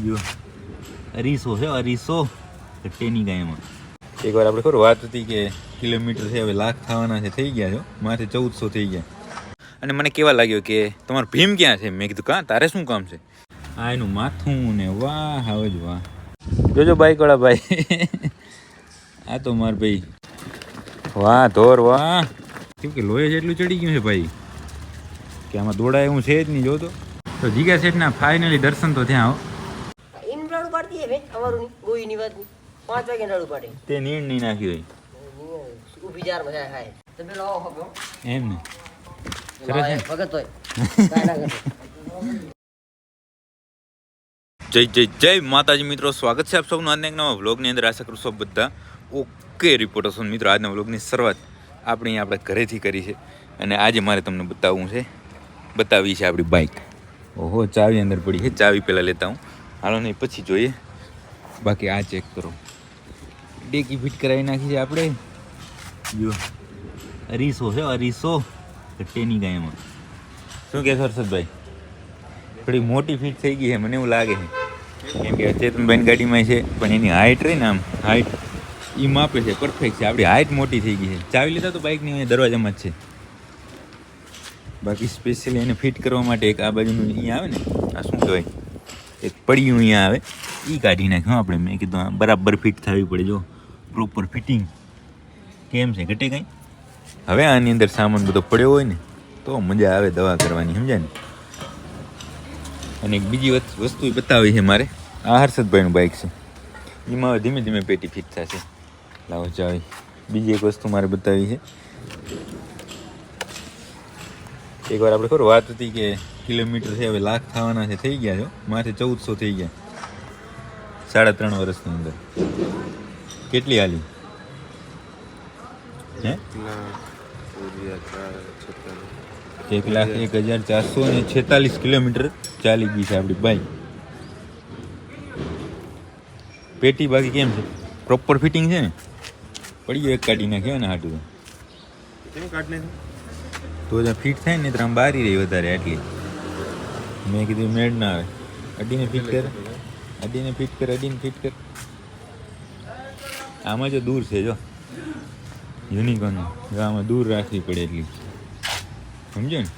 જો અરીસો છે, અરીસો ઘટ્ટેની ગાયમાં. એકવાર આપણે ખબર વાત હતી કે કિલોમીટર છે હવે લાખ થવાના છે, થઈ ગયા છો માથે 1400 થઈ ગયા. અને મને કેવા લાગ્યો કે તમારું ભીમ ક્યાં છે? મેં કીધું કાં તારે શું કામ છે? આ એનું માથું ને વાહ હવે જ વાહ. જોજો બાઈકવાળા ભાઈ આ તો માર ભાઈ વાહ ધોર વાહ. કેમ કે લોહી જેટલું ચડી ગયું છે ભાઈ કે આમાં દોડાય એવું છે જ નહીં. જોતો તો જીગા શેઠના ફાઇનલી દર્શન તો થયા. ઇન્દ્રાણું પાડતી હે ભાઈ અમારું ગોઈની વાત 5 વાગે રાડું પાડે તે નીણ નહીં નાખ્યું હોય ઊભી જાર મજા ખાય તો પેલો આવો હગો એમ ને. સરસ છે. ભગત હોય કાના કરે. જય જય જય માતાજી મિત્રો, સ્વાગત છે આપ સૌનું આજના એક નવા વ્લોગની અંદર. આશા કરું છું બધા ઓકે રિપોર્ટર છો. મિત્રો આજના વ્લોગની શરૂઆત આપણે ઘરેથી કરી છે અને આજે મારે તમને બતાવી છે આપણી બાઇક. ઓહો ચાવી અંદર પડી છે, ચાવી પહેલાં લેતા હું. હાલો નહીં પછી જોઈએ. બાકી આ ચેક કરો, ડેકી ફિટ કરાવી નાખી છે આપણે. જો અરીસો છે, અરીસો ઘટ્ટેની ગાયમાં. શું કહેશો હર્ષદભાઈ? થોડી મોટી ફિટ થઈ ગઈ છે મને એવું લાગે છે, કેમ કે ચેતનભાઈની ગાડીમાં છે પણ એની હાઇટ રહી ને આમ હાઇટ એ માપે છે પરફેક્ટ છે. આપણી હાઇટ મોટી થઈ ગઈ છે. ચાવી લીધા તો બાઇકની અહીંયા દરવાજામાં જ છે. બાકી સ્પેશિયલી એને ફિટ કરવા માટે એક આ બાજુનું અહીંયા આવે ને, આ શું કહેવાય, એક પડિયું અહીંયા આવે, એ કાઢી નાખ્યું આપણે. મેં કીધું બરાબર ફિટ થવી પડે. જો પ્રોપર ફિટિંગ કેમ છે, ઘટે કંઈ. હવે આની અંદર સામાન બધો પડ્યો હોય ને તો મજા આવે દવા કરવાની, સમજ્યા ને. અને એક બીજી વસ્તુ બતાવી છે મારે. આ હર્ષદભાઈનું બાઇક છે, એમાં હવે ધીમે ધીમે પેટી ફિટ થશે. લાવો ચાવી. બીજી એક વસ્તુ મારે બતાવી છે. એકવાર આપણે ખબર વાત હતી કે કિલોમીટર છે હવે લાખ થવાના છે, થઈ ગયા છો માથે 1400 થઈ ગયા 3.5 વર્ષની અંદર. કેટલી હાલી હે? 1,01,446 કિલોમીટર ચાલી ગઈ છે આપણી બાઈક. પેટી બાકી કેમ છે? પ્રોપર ફિટિંગ છે ને? પડી ગયો એક કાઢી નાખ્યો ને હાટું તો જ્યાં ફિટ થાય ને તો આમ બારી રહી વધારે એટલી. મેં કીધું મેળ ના આવે. અડીને ફિટ કર, અડીને ફિટ કર, અડીને ફિટ કર. આમાં જો દૂર છે, જો યુનિકોર્ન આમાં દૂર રાખવી પડે એટલી, સમજો ને.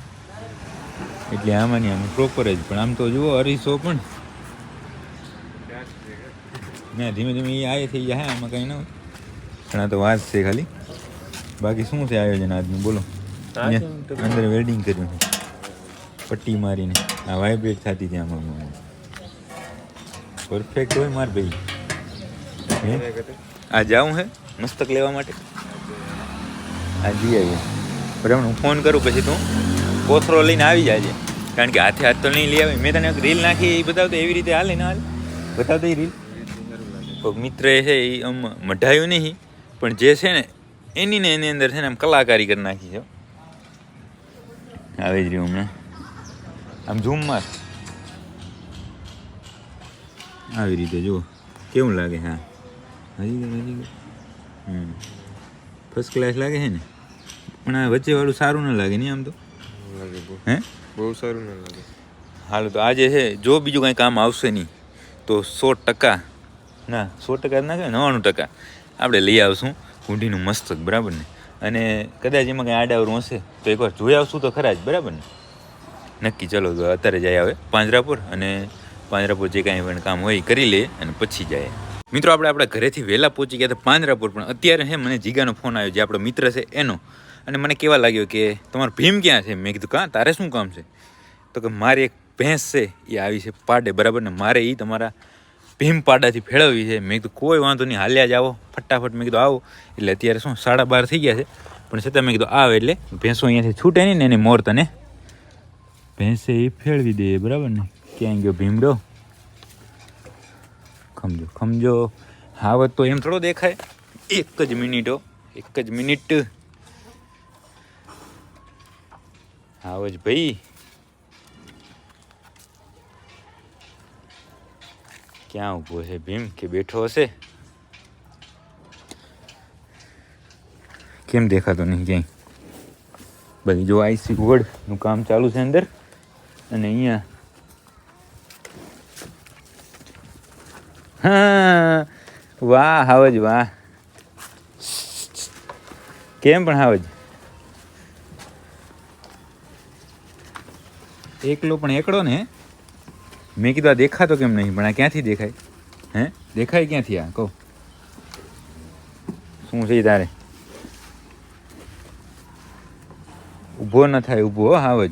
એટલે આમાં નહીં, આમાં પ્રોપર જ. પણ આમ તો જુઓ અરીસો પણ ના ધીમે ધીમે એ આવે થઈ જાય. આમાં કંઈ ન હોય પણ આ તો વાત છે ખાલી. બાકી શું છે આયોજન આજનું બોલો? અંદર વેલ્ડિંગ કર્યું છે પટ્ટી મારીને. આ વાઇબ્રેટ થતી હતી આમાં. પરફેક્ટ હોય માર ભાઈ. આ જાઉં હે મસ્તક લેવા માટે. આ જી આવીએ બરાબર. હું ફોન કરું પછી તું કોથરો લઈને આવી જાય. કારણ કે હાથે હાથ તો નહીં લઈ આવે. મેં તને રીલ નાખી એ બતાવતો એવી રીતે હાલે ને હાલ બતાવતો એ રીલ. મિત્ર એ છે એ આમ મઢાયું નહીં પણ જે છે ને એની અંદર છે ને આમ કલાકારી કરી નાખી છે. આવી જ રહ્યું હમણાં આમ ઝૂમ માર આવી રીતે જુઓ કેવું લાગે. હા હજી ફર્સ્ટ ક્લાસ લાગે છે ને. પણ આ વચ્ચેવાળું સારું ન લાગે નહીં આમ તો. હે બહુ સારું ન લાગે. હાલો તો આજે છે જો બીજું કાંઈ કામ આવશે નહીં તો 100% ના 100% ના કહેવાય 99% આપણે લઈ આવશું ઊંડીનું મસ્તક, બરાબર ને. અને કદાચ એમાં કંઈ આડાવરું હશે તો એકવાર જોઈ આવશું તો ખરા જ, બરાબર ને. નક્કી. ચલો તો અત્યારે જાય હવે પાંજરાપુર, અને પાંજરાપુર જે કાંઈ પણ કામ હોય એ કરી લઈએ અને પછી જાય. મિત્રો આપણે આપણા ઘરેથી વહેલા પહોંચી ગયા હતા પાંજરાપુર. પણ અત્યારે છે મને જીગાનો ફોન આવ્યો, જે આપણો મિત્ર છે એનો. અને મને કેવા લાગ્યો કે તમારો ભીમ ક્યાં છે? મેં કીધું કાં તારે શું કામ છે? તો કે મારી એક ભેંસ છે એ આવી છે પાડે, બરાબર ને. મારે એ તમારા ભીમ પાડાથી ફેળવવી છે. મેં કીધું કોઈ વાંધો નહીં, હાલ્યા જ આવો ફટાફટ. મેં કીધું આવો. એટલે અત્યારે શું 12:30 થઈ ગયા છે પણ છતાં મેં કીધું આવે એટલે ભેંસો અહીંયાથી છૂટે નહીં ને એને મોર તને ભેંસે એ ફેળવી દે, બરાબર ને. ક્યાં ગયો ભીમડો? ખમજો ખમજો. હાવત તો એમ થોડો દેખાય. એક જ મિનિટ હાવજ ભાઈ. ક્યાં ઊભો છે ભીમ? કે બેઠો હશે? કેમ દેખાતો નહીં ક્યાંય? બધી જો આઈસી બોર્ડનું કામ ચાલુ છે અંદર. અને અહીંયા હા વાહ હાવજ વાહ. કેમ પણ હાવજ એકલો પણ એકડો ને. મેં કીધું આ દેખાતો કેમ નહીં પણ આ ક્યાંથી દેખાય? હે દેખાય ક્યાંથી આ કહું? શું છે તારે? ઊભો ન થાય ઊભો હાવજ.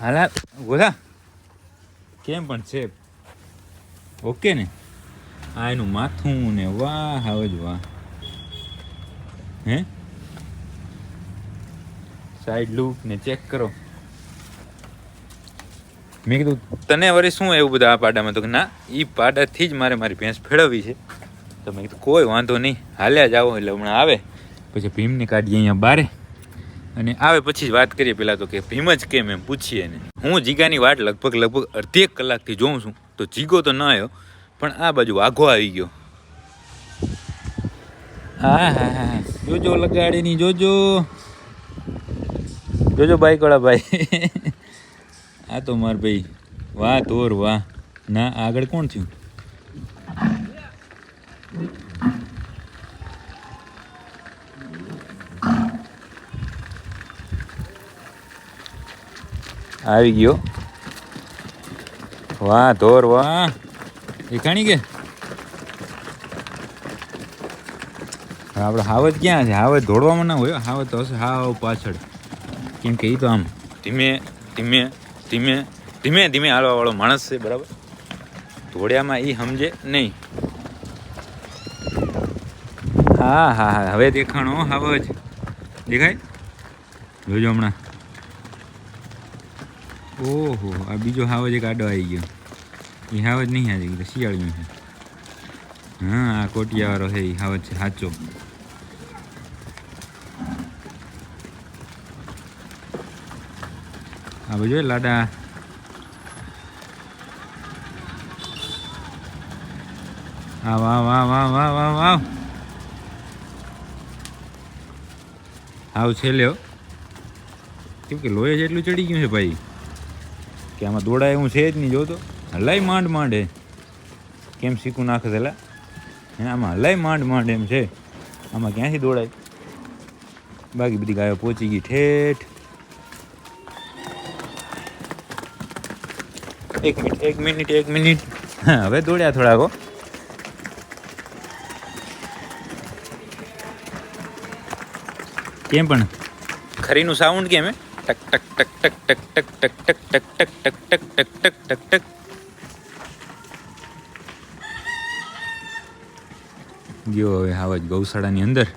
હાલા ઊભો થા. કેમ પણ છે ઓકે ને? આ એનું માથું ને વાહ હાવજ વાહ. હે સાઈડ લુક ને ચેક કરો. મેં કીધું તને વળી શું એવું બધું આ પાડામાં? તો ના એ પાડાથી જ મારી ભેંસ ફેળવવી છે. તો મેં કીધું કોઈ વાંધો નહીં, હાલ્યા જાઓ. એટલે હમણાં આવે પછી ભીમને કાઢીએ અહીંયા બારે અને આવે પછી જ વાત કરીએ. પહેલાં તો કે ભીમ જ કેમ એમ પૂછીએ એને. હું જીગાની વાટ લગભગ અડધી એક કલાકથી જોઉં છું. તો જીગો તો ન આવ્યો પણ આ બાજુ વાઘો આવી ગયો. હા હા હા જોજો લગાડીની જોજો જોજો બાઈકવાળા ભાઈ. આ તો માર ભાઈ વાહ તોર વાહ. ના આગળ કોણ થયું? આવી ગયો વાહ ધોર વાહ. દેખાણી કે આપણે હાવજ ક્યાં છે? હાવજ દોડવામાં ના હોય. હાવજ તો હશે હાવ પાછળ. કેમ કે એ તો આમ ધીમે ધીમે ધીમે ધીમે ધીમે હાલવાવાળો માણસ છે. બરાબર ધોળિયામાં એ સમજે નહીં. હા હા હા હવે દેખાણો હાવજ દેખાય. જોજો હમણાં. ઓહો આ બીજો હાવજ એક આડો આવી ગયો. એ હાવજ નહીં આજે શિયાળીઓ છે. હા આ કોટિયાવાળો છે એ હાવજ છે સાચો. આ બધું લાડા. હા વાહ વાહ વાહ વાહ વાહ વાહ. હાવ છેલ્લે કેમ કે લોહી જેટલું ચડી ગયું છે ભાઈ કે આમાં દોડાય એવું છે જ નહીં. જોતો હલાય માંડ માંડે કેમ શીખું નાખે પેલા. આમાં હલાય માંડ એમ છે. આમાં ક્યાંથી દોડાય? બાકી બધી ગાયો પહોંચી ગઈ ઠેઠ. એક મિનિટ હા હવે દોડ્યા થોડાકો. કેમ પણ ખરીનું સાઉન્ડ કેમ હે? ટક ટક ટક ટક ટક ટક ટક ટક ટક ટક ટક ટક ટક ટક ટક. ગયો હવે હાવજ ગૌશાળાની અંદર.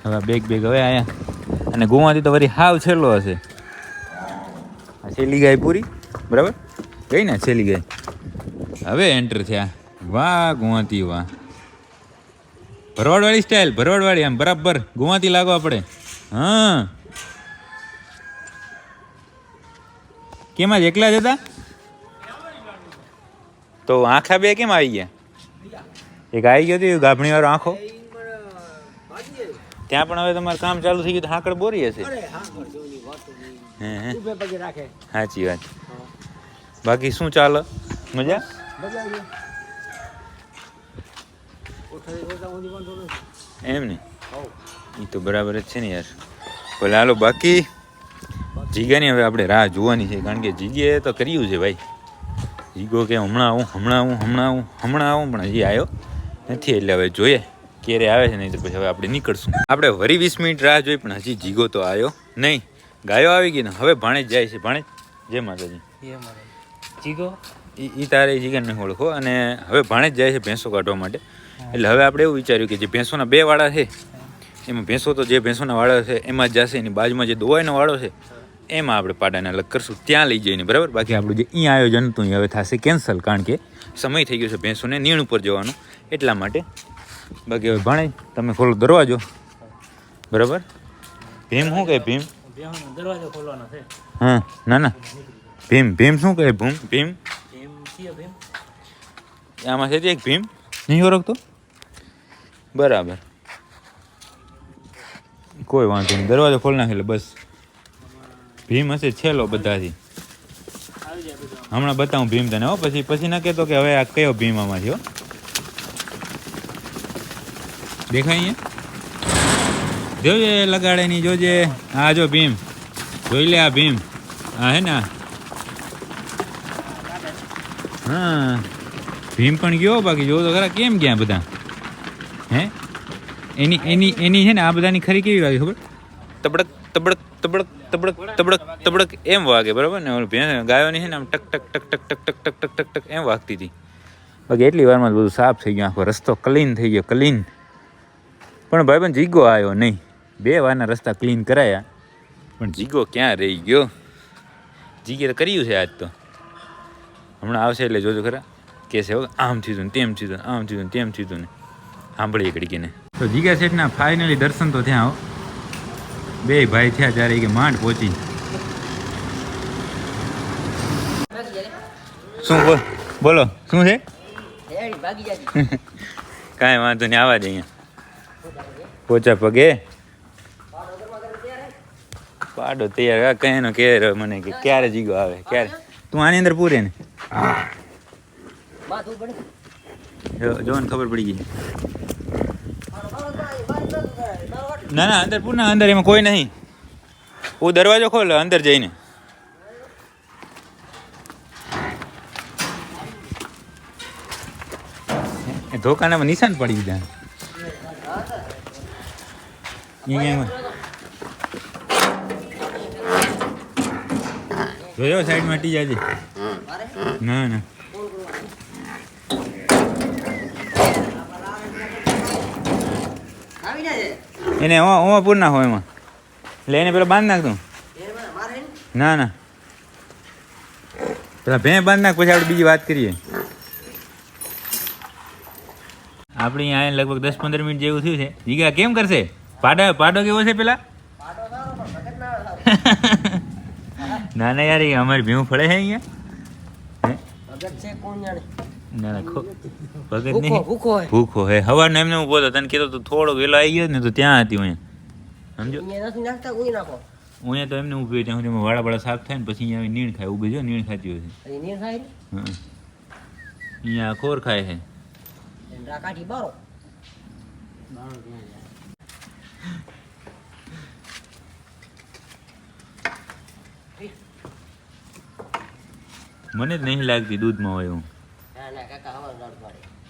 હવે બેગ હવે આયા અને ગોવાથી તો વળી હાવ છેલ્લો હશે. આ છેલ્લી ગાય પૂરી બરાબર ગઈ ને છેલ્લી ગાય. હવે એન્ટર થયા. વાહ ગોવાતી વાહ. ભરવાડવાળી સ્ટાઇલ ભરવાડવાળી આમ બરાબર ગોવાતી લાગવા પડે. હા કેમાં જ એકલા જ હતા? તો આંખા બે કેમ આવી ગયા? એક આવી ગયો હતો ગાભણી વાળો આંખો. ત્યાં પણ હવે તમારે કામ ચાલુ થઈ ગયું તો હાકડ બોરી હશે. સાચી વાત. બાકી શું ચાલે? મજા એમ ને? એ તો બરાબર જ છે ને યાર. ભલે હાલો બાકી જીગાની હવે આપણે રાહ જોવાની છે. કારણ કે જીગે તો કર્યું છે ભાઈ. જીગો કે હમણાં આવું પણ હજી આવ્યો નથી. એટલે હવે જોઈએ ક્યારે આવે છે. નહીં તો પછી હવે આપણે નીકળશું. આપણે વરી 20 મિનિટ રાહ જોઈ પણ હજી જીગો તો આવ્યો નહીં. ગાયો આવી ગઈ ને હવે ભાણેજ જાય છે. ભાણેજ જય માતાજી. જીગો એ તારે જીગાને ઓળખો. અને હવે ભાણેજ જાય છે ભેંસો કાઢવા માટે. એટલે હવે આપણે એવું વિચાર્યું કે જે ભેંસોના 2 વાળા છે એમાં ભેંસો તો જે ભેંસોના વાળા છે એમાં જ જશે. એની બાજુમાં જે દોવાઈનો વાળો છે એમાં આપણે પાડાને અલગ કરશું. ત્યાં લઈ જઈને બરાબર. બાકી આપણું જે અહીં આયોજન હતું એ હવે થશે કેન્સલ. કારણ કે સમય થઈ ગયો છે ભેંસોને નીણ ઉપર જવાનો એટલા માટે. બાકી હવે ભાણેજ તમે ખોલો દરવાજો બરાબર. ભીમ શું કહે? ભીમ દરવાજો ખોલવાનો છે. હા ના ભીમ શું કહે? ભીમ આમાં છે એક ભીમ નહીં ઓળખતો બરાબર. કોઈ વાંધો નહીં દરવાજો ખોલી નાખે એટલે બસ. ભીમ હશે છેલ્લો બધાથી. આવી જાય બધું. હમણાં બતાવું ભીમ તને હો, પછી ન કહેતો કે હવે આ કયો ભીમ આમાં છે હો. દેખાય અહીંયા જોજે લગાડે ની, જોજે આ જો ભીમ, જોઈ લે આ ભીમ, હા હે ને. હા ભીમ પણ ગયો, બાકી જો તો ખરા કેમ ગયા બધા હે. એની છે ને આ બધાની ખરી કેવી વાગે ખબર, તબડક તબડક તબડક તબડક તબડક તબડક એમ વાગે બરાબર ને. ગાયોની છે ને આમ ટક ટક ટક ટક ટક ટક ટક ટક ટક ટક એમ વાગતી હતી. બાકી એટલી વારમાં બધું સાફ થઈ ગયું, આખો રસ્તો ક્લીન થઈ ગયો, ક્લીન. પણ ભાઈબંધ જીગો આવ્યો નહીં. 2 વારના રસ્તા ક્લીન કરાયા પણ જીગો ક્યાં રહી ગયો. જીગે તો કર્યું છે આજ તો, હમણાં આવશે એટલે જોજો ખરા કે છે આમ થયું ને તેમ થયું, આમ થયું ને તેમ થયું ને સાંભળીએ ઘડીકીને. તો જીગા શેઠના ફાઇનલી દર્શન તો થયા હો. 2 ભાઈ થયા ત્યારે કે માંડ પહોંચી. શું બોલો શું છે? કાંઈ વાંધો નહીં, આવા જ અહીંયા પોચા પગે પાડો તૈયાર. કઈ નો કે મને કે ક્યારે જીગો આવે ક્યારે. તું આની અંદર પૂરે ને જો ને ખબર પડી ગઈ. ના અંદર પૂર ના, અંદર એમાં કોઈ નહીં. હું દરવાજો ખોલ અંદર જઈને. ધોકાનામાં નિશાન પડી દીધા. જોયો સાઈડમાં ટી જાજે. ના એને ઓમાં પૂર નાખો એમાં. એટલે એને પેલા બાંધ નાખ તું. ના પેલા ભે બાંધ નાખ, પછી આપણે બીજી વાત કરીએ. આપણે અહીંયા લગભગ 10-15 મિનિટ જેવું થયું છે. જીગા કેમ કરશે? પાડો કેવો છે પેલા? ના યાર અમારી ભીવું ફળે છે અહીંયા. ના ભગત નહીં, ભૂખો હે. હવારનો એમને ઉભો હતો, તને કીધું તું થોડો વેલો આવી ગયો ને તો ત્યાં હતી અહીંયા. સમજો અહીંયા તો એમને ઊભી ત્યાં સુધી વાળા સાફ થાય ને પછી અહીંયા નીણ ખાય. ઊભી જો નીણ ખાતી હોય છે. અહીંયા ખોર ખાય છે. મને જ નહીં લાગતી દૂધમાં હોય એવું.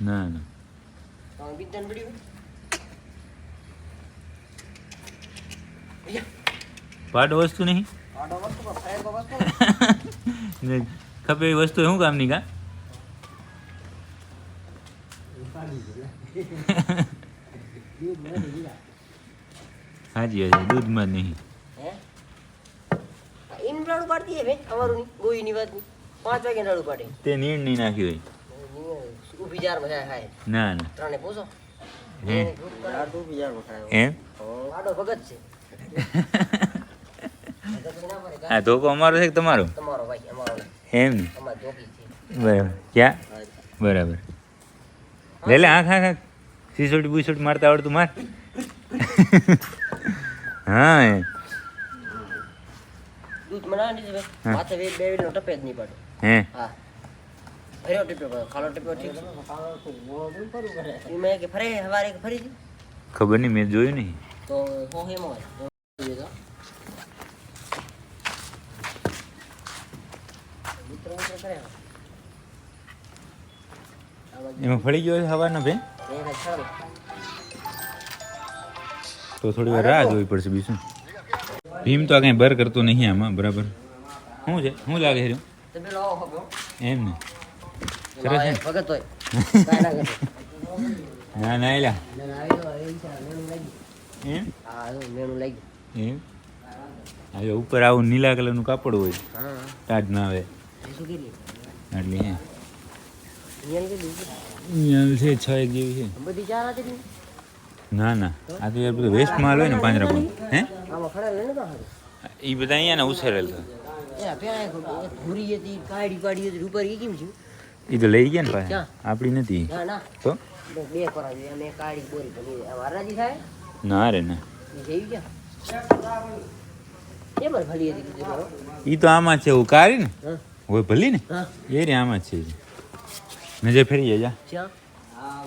ના પાડો વસ્તુ નહીં ખપે એ વસ્તુ શું કામની કા. હાજી હાજી દૂધમાં જ નહીં. તે નીણ નહીં નાખી હોય. ના એમ હા ધોકો અમારો છે કે તમારો? એમ ને બરાબર. ક્યાં બરાબર. લે આંખ સિસોટી બુસોટી મારતા આવડતું માર. હા દૂધ મના દીધે માથે બે નો ટપે જ નહીં પડે. હે હા ફર્યો ટીપ્યો ખાલો ટીપ્યો ઠીક છે. મેં કે ફરે હવારે કે ફરી ખબર નહીં, મેં જોયું નહીં. તો હો હેમ હોય એમાં ફળી ગયો છે હવાનો ભાઈ. તો થોડી વાર રાહ જોવી પડશે. બીજું ભીમ તો આ કઈ બર કરતો નહીં આમાં. બરાબર શું છે? શું લાગે છે એમ ને? સરસ છે. ના એલા એમ હવે ઉપર આવું નીલા કલરનું કાપડ હોય તાજ ના આવે એટલે છે 6 એક જેવી છે. ના આ તો યાર બધું વેસ્ટ માલ હોય ને પાંજરા પણ. હે એ બધા અહીંયા ને ઉછેરેલ છે. એ તો લઈ ગયા ને પાસે આપણી નથી તો. ના રે ના ઈ તો આમાં છે એવું કાઢી ને હોય ભલી ને હા એ રે આમાં જ છે નજર ફેરીએ જા ક્યાં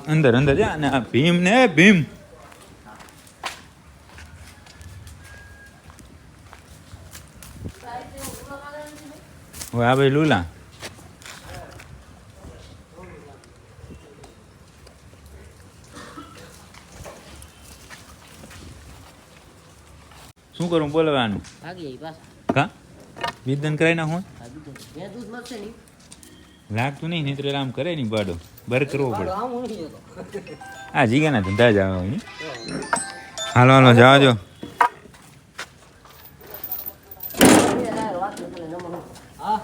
અંદર અંદર જા અને આ ભીમ ને ભીમ હવે આ ભાઈ લુલા શું કરું બોલવાનું ભાગી પાછા કા વિદન કરાવી નાખું મેં દૂધ મળશે નહીં લાગતું નહીં નહીં તો આમ કરે નહીં બાડો બર કરવો પડે આમ હું નહીં જતો આ જીગાના ધંધા જ આવે નહીં હાલો હાલો જવા જો હા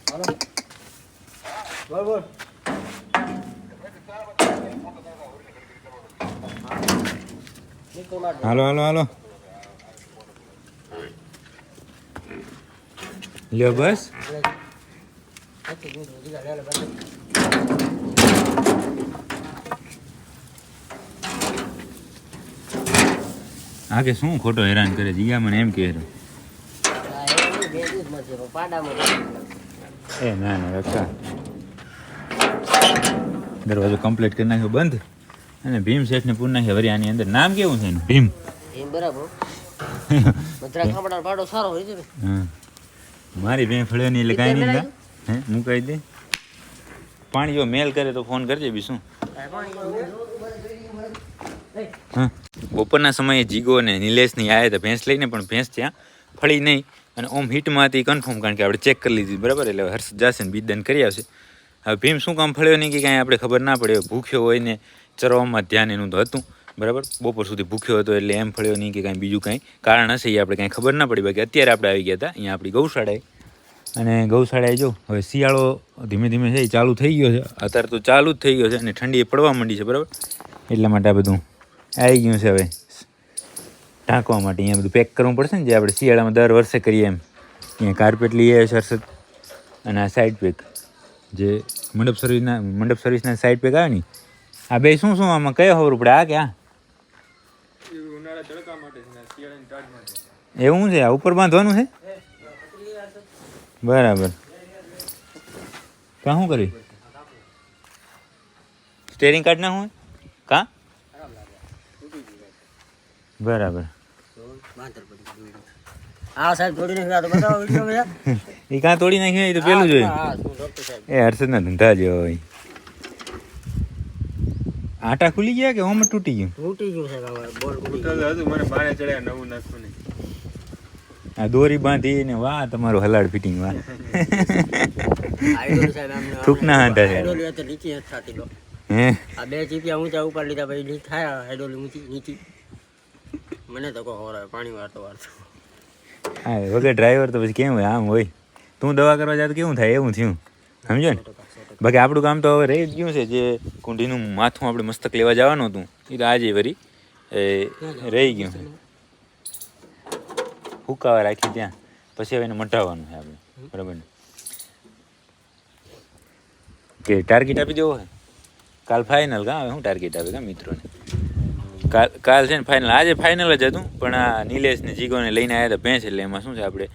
હાલો બોલ બોલ હાલો હાલો હાલો લ્યો બસ આ કે શું ખોટો હેરાન કરે જીગા મને એમ કહે એ ના ના રક્ષા દરવાજો કમ્પ્લીટ કરી નાખ્યો બંધ અને ભીમ શેઠને પૂર નાખ્યા વરી આની અંદર નામ કેવું છે એનું ભીમ એમ બરાબર મધરા ખામડા પાડો સારો હોય છે ને હા મારી બેન ફળે નહીં એટલે કાંઈ નહીં હે મુકાઈ દે પાણી જો મેલ કરે તો ફોન કરજે બી શું હા બપોરના સમયે જીગો અને નિલેશની આવ્યા હતા ભેંસ લઈને પણ ભેંસ ત્યાં ફળી નહીં અને ઓમ હિટમાં હતી કન્ફર્મ કારણ કે આપણે ચેક કરી લીધી બરાબર એટલે હર્ષ જશે ને બીજદાન કરી આવશે હવે ભીમ શું કામ ફળ્યો નહીં કે કાંઈ આપણે ખબર ના પડે ભૂખ્યો હોય ને ચરવામાં ધ્યાન એનું તો હતું બરાબર બપોર સુધી ભૂખ્યો હતો એટલે એમ ફળ્યો નહીં કે કાંઈ બીજું કાંઈ કારણ હશે એ આપણે કાંઈ ખબર ના પડી બાકી અત્યારે આપણે આવી ગયા હતા અહીંયા આપણી ગૌશાળાએ અને ગૌશાળાએ જો હવે શિયાળો ધીમે ધીમે છે એ ચાલુ થઈ ગયો છે અત્યારે તો ચાલુ જ થઈ ગયો છે અને ઠંડી એ પડવા માંડી છે બરાબર એટલા માટે આ બધું આવી ગયું છે હવે ઢાંકવા માટે અહીંયા બધું પેક કરવું પડશે ને જે આપણે શિયાળામાં દર વર્ષે કરીએ એમ અહીંયા કાર્પેટ લઈ આવ્યા છે હર્ષદ અને આ સાઈડ પેક જે મંડપ સર્વિસના સાઈડ પેક આવે ને આ બે શું શું આમાં કયો ખબર પડે આ કે આ એવું છે આ ઉપર બાંધવાનું છે બરાબર કાં શું કરી સ્ટેરિંગ કાર્ડ ના હોય કાં બરાબર આ સાહેબ થોડી નાખ્યા તો બતાવો વિડિયો મેં એ કાં તોડી નાખ્યું એ તો પેલું જોયું હા શું ડોક્ટર સાહેબ એ હર્ષદના ધંધા જેવો હોય આટા ખુલી ગયા કે ઓમ જ તૂટી ગયું તૂટી ગયું છે હવે બોલ તૂટી ગયું હતું મને બારે ચડ્યા નવું નાખવું નહીં આ દોરી બાંધી ને વાહ તમારું હલાડ ફિટિંગ વાહ આઈડોલ સાહેબ આમને થૂકના હાંધા છે આઈડોલ તો નીચે જ થાતી લો હે આ બે ચીપિયા ઊંચા ઉપર લીધા પછી નીચે થાય આઈડોલ ઊંચી નીચી મને તો કોઈ ખબર પાણી વારતો હા વગર ડ્રાઈવર તો પછી કેમ હોય આમ હોય તું દવા કરવા જાય તો કેવું થાય એવું થયું સમજો ને બાકી આપણું કામ તો હવે રહી જ ગયું છે જે કુંડીનું માથું આપણે મસ્તક લેવા જવાનું હતું એ તો આજે વરી રહી ગયું છે હુકાવા રાખી ત્યાં પછી હવે એને મટાવવાનું છે આપણે બરાબર ને કે ટાર્ગેટ આપી દેવો હોય કાલ ફાઇનલ કાં હવે હું ટાર્ગેટ આપે કાં મિત્રોને કાલ છે ને ફાઇનલ આજે ફાઇનલ જ હતું પણ આ નિલેશને જીગોને લઈને આવ્યા હતા ભેંસ એટલે એમાં શું છે આપણે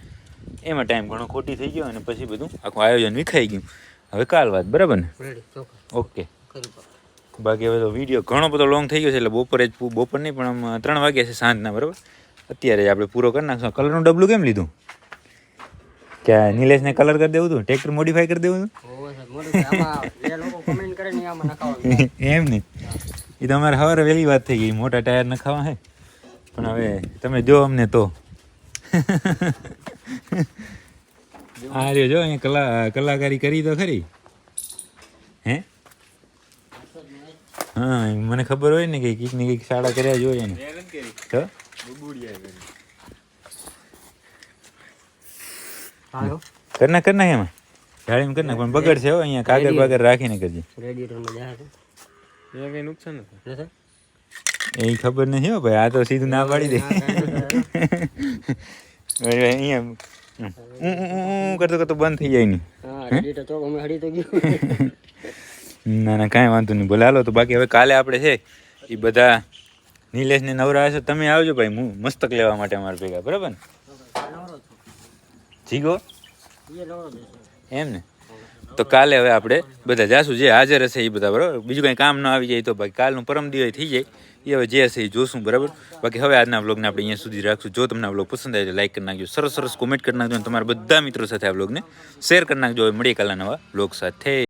એમાં ટાઈમ ઘણો ખોટી થઈ ગયો અને પછી બધું આખું આયોજન વિખાઈ ગયું હવે કાલ વાત બરાબર ને ઓકે બાકી હવે તો વિડીયો ઘણો બધો લોંગ થઈ ગયો છે એટલે બપોર નહીં પણ આમ 3 વાગ્યા છે સાંજના બરાબર અત્યારે આપણે પૂરો કરી નાખશું કલરનું ડબલું કેમ લીધું કે નિલેશને કલર કરી દેવું હતું ટ્રેક્ટર મોડિફાઈ કરી દેવું હતું એમ નહીં એ તો અમારે સવારે વહેલી વાત થઈ ગઈ મોટા ટાયર નખાવા હે પણ હવે તમે જો અમને તો આ રહ્યો જો અહીંયા કલાકારી કરી તો ખરી હે હા મને ખબર હોય ને કે કંઈક ને કંઈક શાળા કર્યા જોઈએ ને તો કરના એમાં જાળીમાં કરી નાખ પણ બગડશે હો અહીંયા કાગળ બાગળ રાખીને કરજે કઈ નુકસાન નથી એ ખબર નથી હો ભાઈ આ તો સીધું ના પાડી દે અહીંયા કરતો કરતો બંધ થઈ જાય નહીં ના ના કાંઈ વાંધો નહીં બોલે હાલો તો બાકી હવે કાલે આપણે છે એ બધા નિલેશને નવરા હશે તમે આવજો ભાઈ હું મસ્તક લેવા માટે અમારે ભેગા બરાબર ને જીગો એમ ને તો કાલે હવે આપણે બધા જાશું જે હાજર હશે એ બધા બરાબર બીજું કંઈ કામ ન આવી જાય તો ભાઈ કાલનું પરમ દિવસ થઈ જાય એ હવે જે હશે એ જોશું બરાબર બાકી હવે આજના વ્લોગને આપણે અહીંયા સુધી રાખશું જો તમને આ વ્લોગ પસંદ આવે તો લાઈક કરી નાખજો સરસ સરસ કોમેન્ટ કરી નાખજો અને તમારા બધા મિત્રો સાથે આ વ્લોગને શેર કરી નાખજો હવે મળીએ કાલના નવા વ્લોગ સાથે